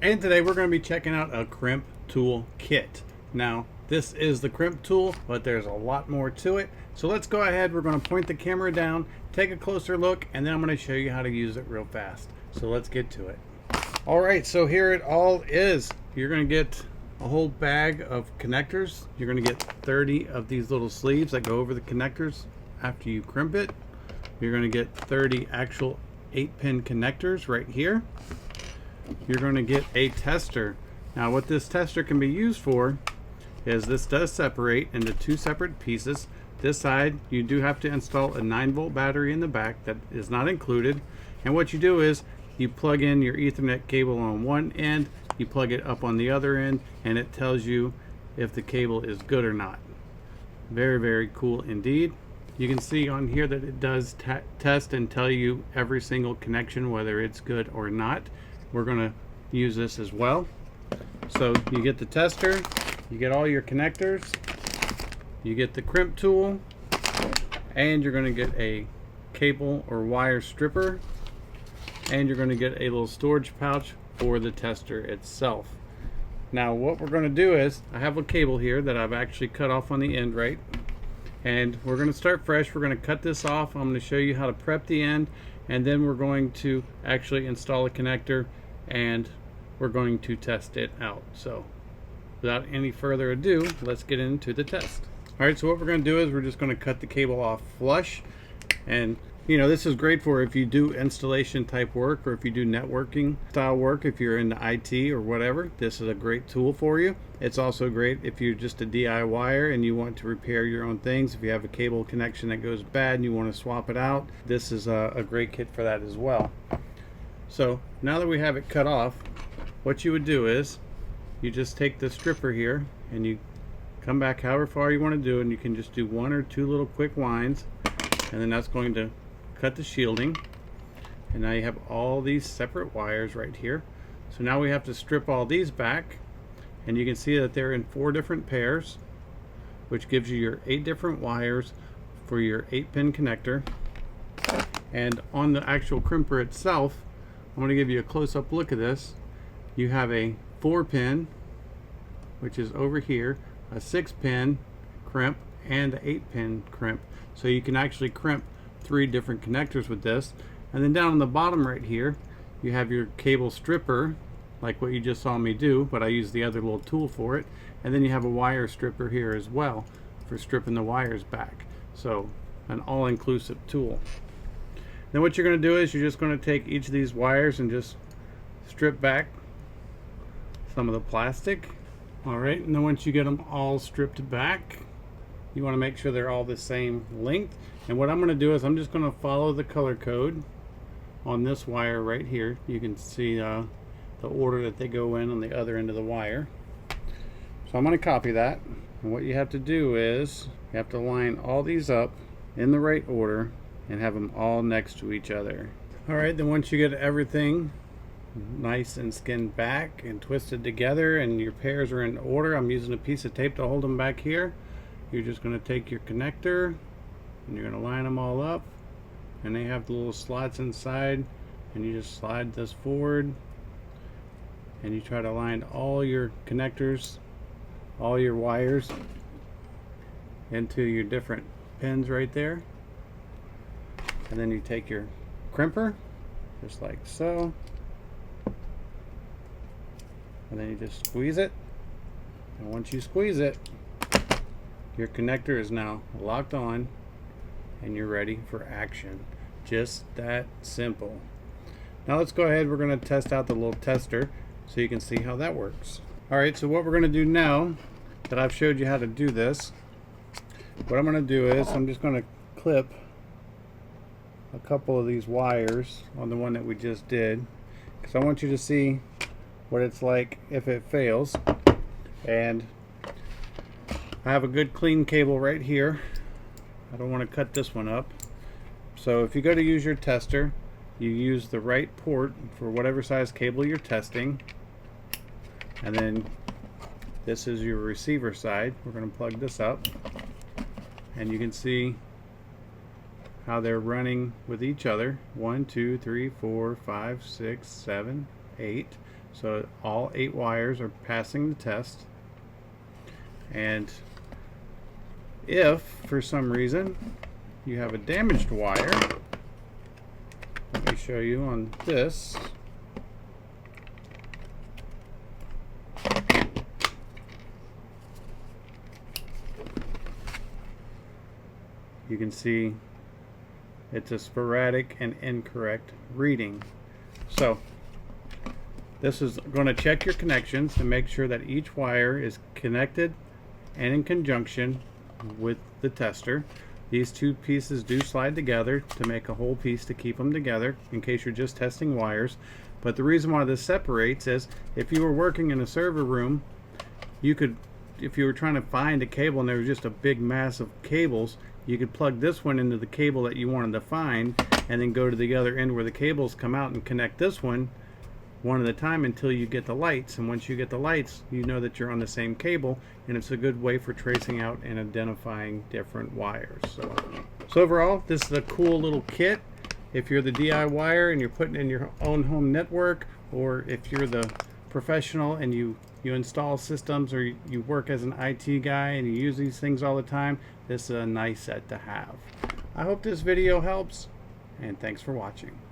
And today we're going to be checking out a crimp tool kit. Now, this is the crimp tool, but there's a lot more to it. So let's go ahead. We're going to point the camera down, take a closer look, and then I'm going to show you how to use it real fast. So let's get to it. All right, so here it all is. You're going to get a whole bag of connectors. You're going to get 30 of these little sleeves that go over the connectors after you crimp it. You're going to get 30 actual 8-pin connectors right here. You're going to get a tester. Now what this tester can be used for is this does separate into two separate pieces. This side you do have to install a 9-volt battery in the back that is not included, and what you do is you plug in your Ethernet cable on one end, you plug it up on the other end, and it tells you if the cable is good or not. Very cool indeed. You can see on here that it does test and tell you every single connection whether it's good or not. We're going to use this as well. So you get the tester, you get all your connectors, you get the crimp tool, and you're going to get a cable or wire stripper, and you're going to get a little storage pouch for the tester itself. Now what we're going to do is, I have a cable here that I've actually cut off on the end, right? And we're going to start fresh. We're going to cut this off. I'm going to show you how to prep the end, and then we're going to actually install a connector and we're going to test it out. So without any further ado, let's get into the test. Alright, so what we're going to do is we're just going to cut the cable off flush. And you know, this is great for if you do installation type work, or if you do networking style work, if you're into IT or whatever. This is a great tool for you. It's also great if you're just a DIYer and you want to repair your own things. If you have a cable connection that goes bad and you want to swap it out, this is a great kit for that as well. So now that we have it cut off, what you would do is you just take the stripper here and you come back however far you want to do, and you can just do one or two little quick winds, and then that's going to cut the shielding. And now you have all these separate wires right here. So now we have to strip all these back, and you can see that they're in 4 different pairs, which gives you your 8 different wires for your 8-pin connector. And on the actual crimper itself, I'm going to give you a close-up look at this. You have a 4-pin, which is over here, a 6-pin crimp, and an 8-pin crimp. So you can actually crimp 3 different connectors with this. And then down on the bottom right here, you have your cable stripper, like what you just saw me do, but I use the other little tool for it. And then you have a wire stripper here as well for stripping the wires back. So an all-inclusive tool. Then what you're going to do is you're just going to take each of these wires and just strip back some of the plastic. Alright, and then once you get them all stripped back, you want to make sure they're all the same length. And what I'm going to do is I'm just going to follow the color code on this wire right here. You can see the order that they go in on the other end of the wire. So I'm going to copy that. And what you have to do is you have to line all these up in the right order and have them all next to each other. Alright, then once you get everything nice and skinned back and twisted together and your pairs are in order, I'm using a piece of tape to hold them back here. You're just going to take your connector and you're going to line them all up, and they have the little slots inside, and you just slide this forward and you try to line all your connectors, all your wires into your different pins right there. And then you take your crimper just like so, and then you just squeeze it, and once you squeeze it, your connector is now locked on and you're ready for action. Just that simple. Now let's go ahead, we're going to test out the little tester so you can see how that works. Alright, so what we're going to do now that I've showed you how to do this, what I'm going to do is I'm just going to clip a couple of these wires on the one that we just did, because I want you to see what it's like if it fails. And I have a good clean cable right here. I don't want to cut this one up. So if you go to use your tester, you use the right port for whatever size cable you're testing, and then this is your receiver side. We're going to plug this up, and you can see how they're running with each other. 1, 2, 3, 4, 5, 6, 7, 8. So all 8 wires are passing the test. And if for some reason you have a damaged wire, let me show you on this. You can see it's a sporadic and incorrect reading. So this is going to check your connections and make sure that each wire is connected and in conjunction with the tester. These two pieces do slide together to make a whole piece to keep them together in case you're just testing wires. But the reason why this separates is if you were working in a server room, you could, if you were trying to find a cable and there was just a big mass of cables, you could plug this one into the cable that you wanted to find and then go to the other end where the cables come out and connect this one at a time until you get the lights. And once you get the lights, you know that you're on the same cable, and it's a good way for tracing out and identifying different wires. So overall, this is a cool little kit. If you're the DIYer and you're putting in your own home network, or if you're the professional and you install systems, or you work as an IT guy and you use these things all the time, this is a nice set to have. I hope this video helps, and thanks for watching.